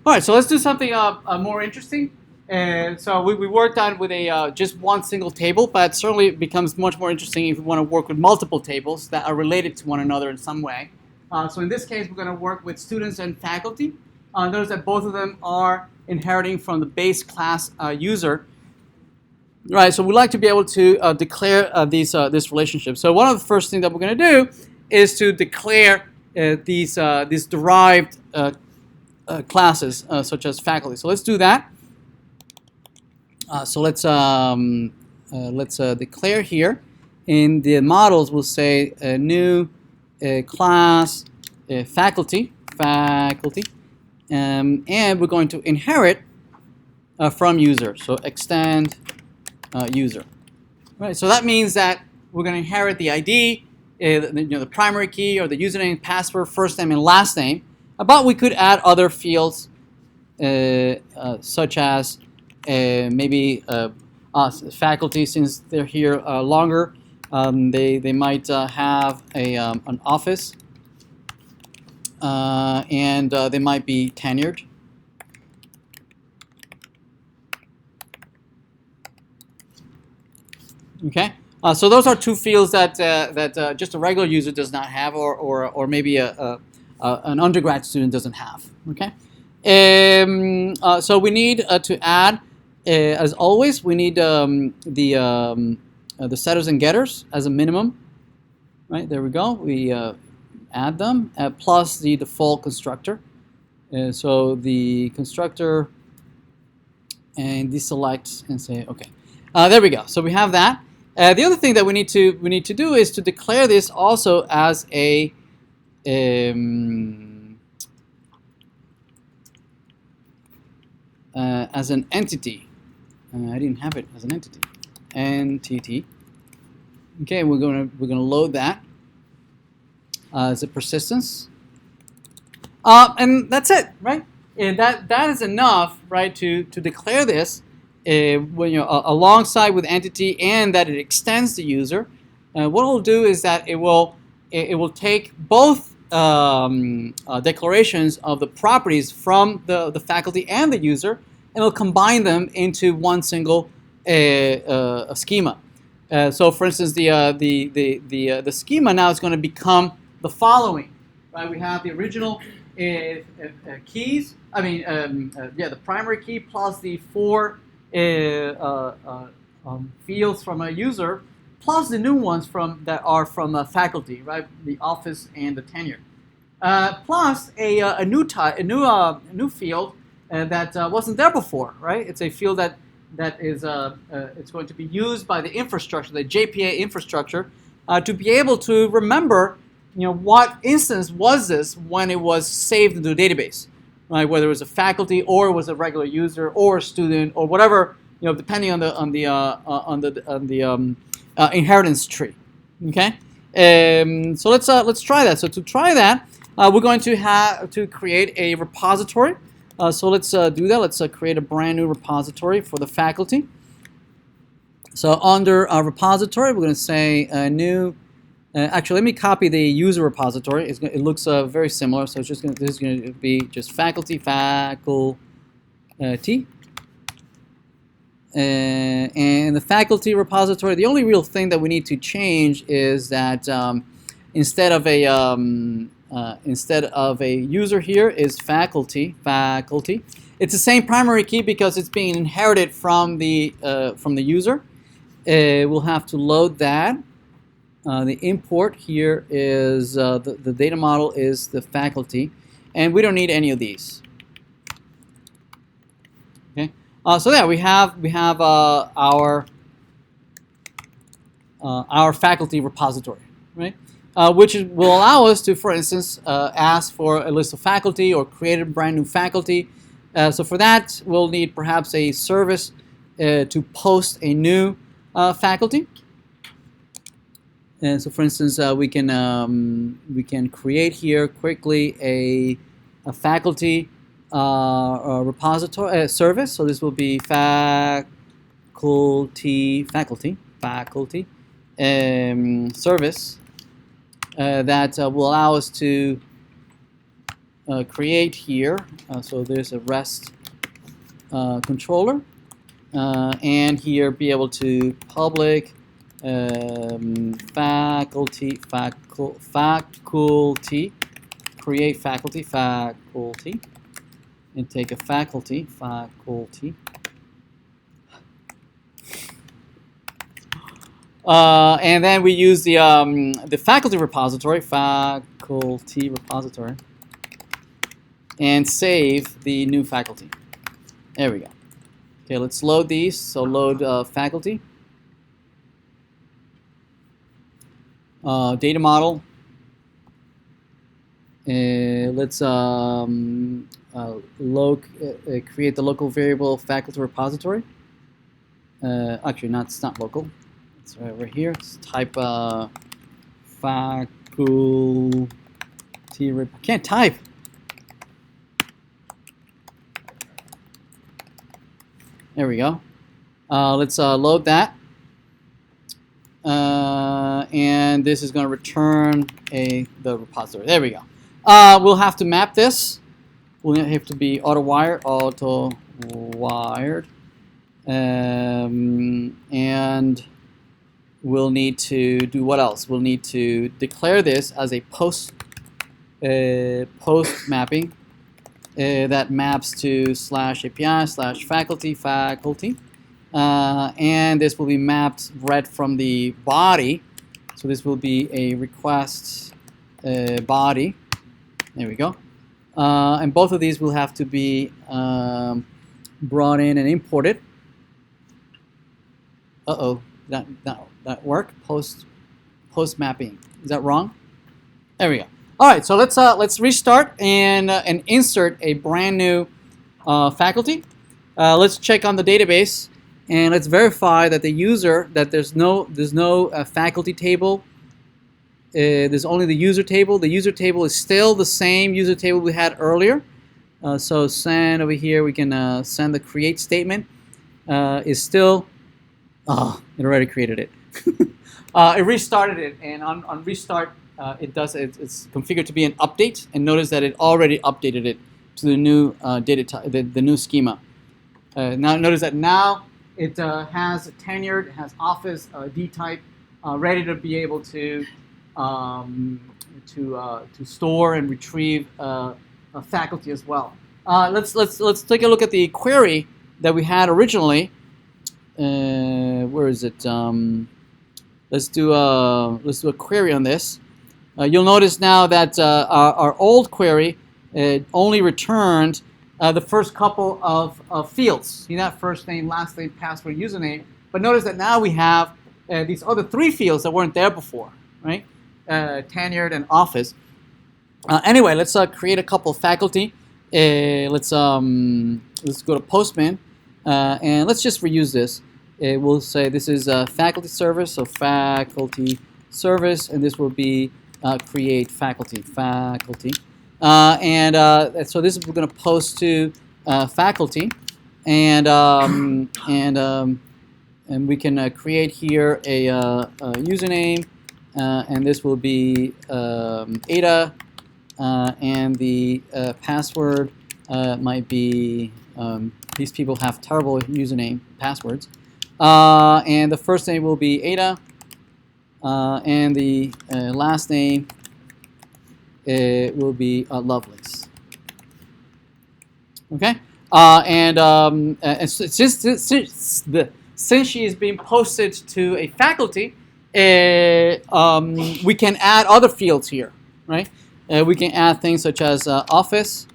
All right, so let's do something more interesting. So we worked on with a just one single table, but certainly it becomes much more interesting if we want to work with multiple tables that are related to one another in some way. So in this case, we're going to work with students and faculty. Notice that both of them are inheriting from the base class user. Right, so we like to be able to declare this relationship. So one of the first things that we're going to do is to declare these derived classes such as faculty. So let's do that. So let's declare here. In the models, we'll say a new class faculty, and we're going to inherit from user. So extend user. Right. So that means that we're going to inherit the ID, the primary key or the username, password, first name, and last name. But we could add other fields such as maybe faculty, since they're here longer. They might have an office, and they might be tenured. Okay, so those are two fields that just a regular user does not have, or maybe an undergrad student doesn't have. Okay, so we need to add, as always, we need the setters and getters as a minimum. Right, there we go. We add them plus the default constructor. So the constructor and deselect and say okay. There we go. So we have that. The other thing that we need to do is to declare this also as a as an entity. I didn't have it as an entity. Entity. Okay, we're gonna load that as a persistence, and that's it, right? And that is enough, right, to declare this. When alongside with entity and that it extends the user, what it'll do is that it will take both declarations of the properties from the faculty and the user, and it'll combine them into one single schema. So, for instance, the schema now is going to become the following, right? We have the original keys. I mean, the primary key plus the four fields from a user, plus the new ones that are from a faculty, right? The office and the tenure, plus a new field that wasn't there before, right? It's a field that is it's going to be used by the infrastructure, the JPA infrastructure, to be able to remember, what instance was this when it was saved into the database. Right, whether it was a faculty or it was a regular user or a student or whatever, depending on the inheritance tree. Okay, so let's try that. So to try that, we're going to have to create a repository. So let's do that. Let's create a brand new repository for the faculty. So under repository, we're going to say new. Actually, let me copy the user repository. It looks very similar, so it's just this is going to be just faculty, and the faculty repository. The only real thing that we need to change is that instead of a user here is faculty. It's the same primary key because it's being inherited from the user. We'll have to load that. The import here is the data model is the faculty, and we don't need any of these. Okay, so there we have our faculty repository, right? Which will allow us to, for instance, ask for a list of faculty or create a brand new faculty. So for that, we'll need perhaps a service to post a new faculty. And so, for instance, we can create here quickly a faculty repository service. So this will be faculty service that will allow us to create here. So there's a REST controller, and here be able to public faculty, create faculty, and take a faculty. And then we use the faculty repository, and save the new faculty. There we go. Okay, let's load these. So load faculty, data model. Let's create the local variable faculty repository. Actually, it's not local. It's right over here. Let's type faculty. I can't type. There we go. Let's load that. And this is going to return the repository. There we go. We'll have to map this. We'll have to be auto-wired. And we'll need to do what else? We'll need to declare this as a post mapping that maps to /API/faculty. And this will be mapped read from the body. So this will be a request body. There we go. And both of these will have to be brought in and imported. That work? Post mapping. Is that wrong? There we go. All right. So let's restart and insert a brand new faculty. Let's check on the database. And let's verify that there's no faculty table. There's only the user table. The user table is still the same user table we had earlier. So send over here, we can send the create statement. Is still, it already created it. It restarted it, and on restart, it's configured to be an update. And notice that it already updated it to the new data type, the new schema. Now notice that now it has tenured, it has office D type, ready to be able to store and retrieve a faculty as well. Let's take a look at the query that we had originally. Where is it? Let's do a query on this. You'll notice now that our old query only returned the first couple of fields. See that? First name, last name, password, username. But notice that now we have these other three fields that weren't there before, right? Tenured and office. Anyway, let's create a couple of faculty. Let's go to Postman, and let's just reuse this. We'll say this is a faculty service, so faculty service, and this will be create faculty. So this is we're going to post to faculty, and we can create here a username, and this will be Ada, and the password might be these people have terrible username passwords, and the first name will be Ada, and the last name will be Lovelace. Okay, and since she is being posted to a faculty, we can add other fields here, right? We can add things such as office,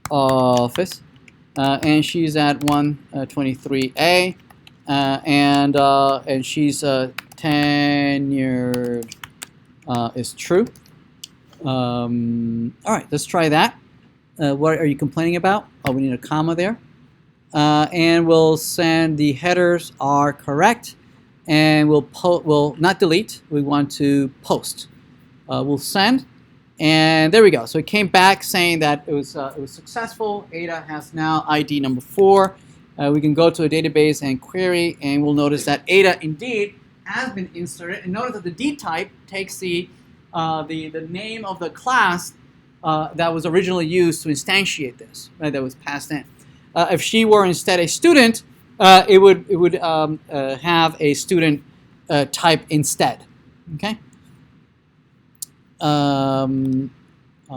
and she's at 123A, and she's tenured is true. All right, let's try that. What are you complaining about? Oh, we need a comma there. And we'll send the headers are correct, and we'll not delete. We want to post. We'll send, and there we go. So it came back saying that it was successful. Ada has now ID number 4. We can go to a database and query, and we'll notice that Ada indeed has been inserted. And notice that the D type takes the name of the class that was originally used to instantiate this, right? That was passed in. If she were instead a student, it would have a student type instead. Okay.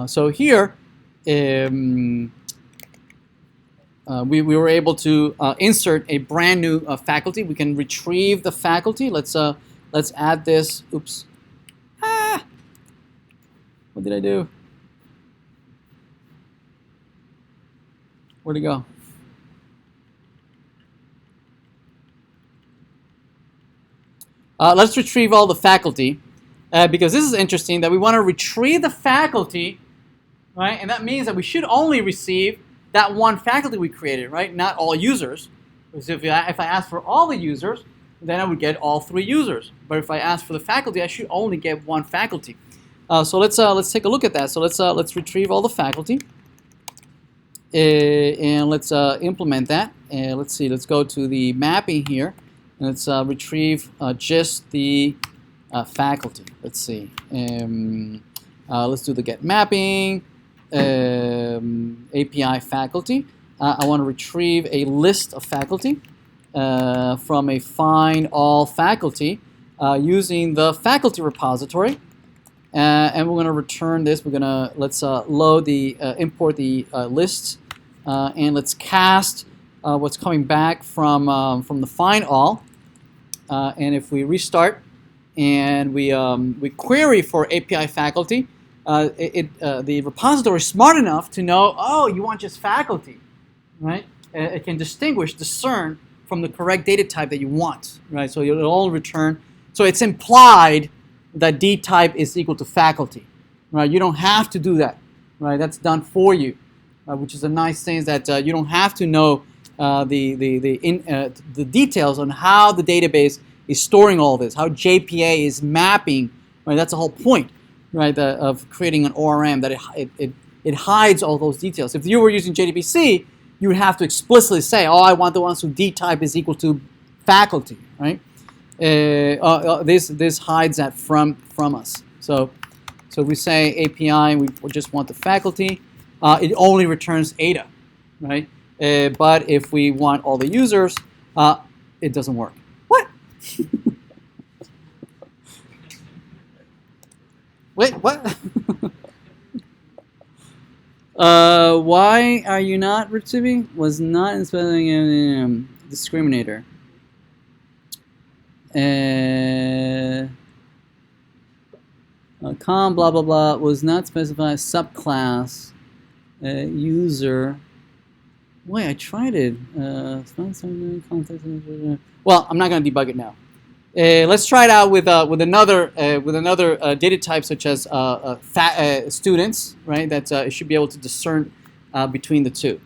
So here, we were able to insert a brand new faculty. We can retrieve the faculty. Let's add this. Oops. Ah! What did I do? Where'd it go? Let's retrieve all the faculty because this is interesting that we want to retrieve the faculty, right? And that means that we should only receive that one faculty we created, right? Not all users. Because if I ask for all the users, then I would get all 3 users. But if I ask for the faculty, I should only get one faculty. So let's take a look at that. So let's retrieve all the faculty, and let's implement that. And let's see. Let's go to the mapping here. Let's retrieve just the faculty. Let's see. Let's do the get mapping, API faculty. I want to retrieve a list of faculty from a find all faculty using the faculty repository. And we're going to return this. We're going to let's load the import the lists, and let's cast what's coming back from the find all. And if we restart and we query for API faculty, the repository is smart enough to know, oh, you want just faculty, right? It can discern from the correct data type that you want, right? So it'll all return. So it's implied that D type is equal to faculty, right? You don't have to do that, right? That's done for you, which is a nice thing, is that you don't have to know the details on how the database is storing all this, how JPA is mapping, right? That's the whole point, right, of creating an ORM, that it hides all those details. If you were using JDBC, you would have to explicitly say, oh, I want the ones who D type is equal to faculty, right? This hides that from us. So we say API, we just want the faculty. It only returns ADA, right? But if we want all the users, it doesn't work. What? Wait, what? Why are you not retrieving? Was not inspecting a discriminator. Com blah blah blah was not specified subclass user. Wait, I tried it. Well, I'm not going to debug it now. Let's try it out with another data type, such as students, right? That it should be able to discern between the two.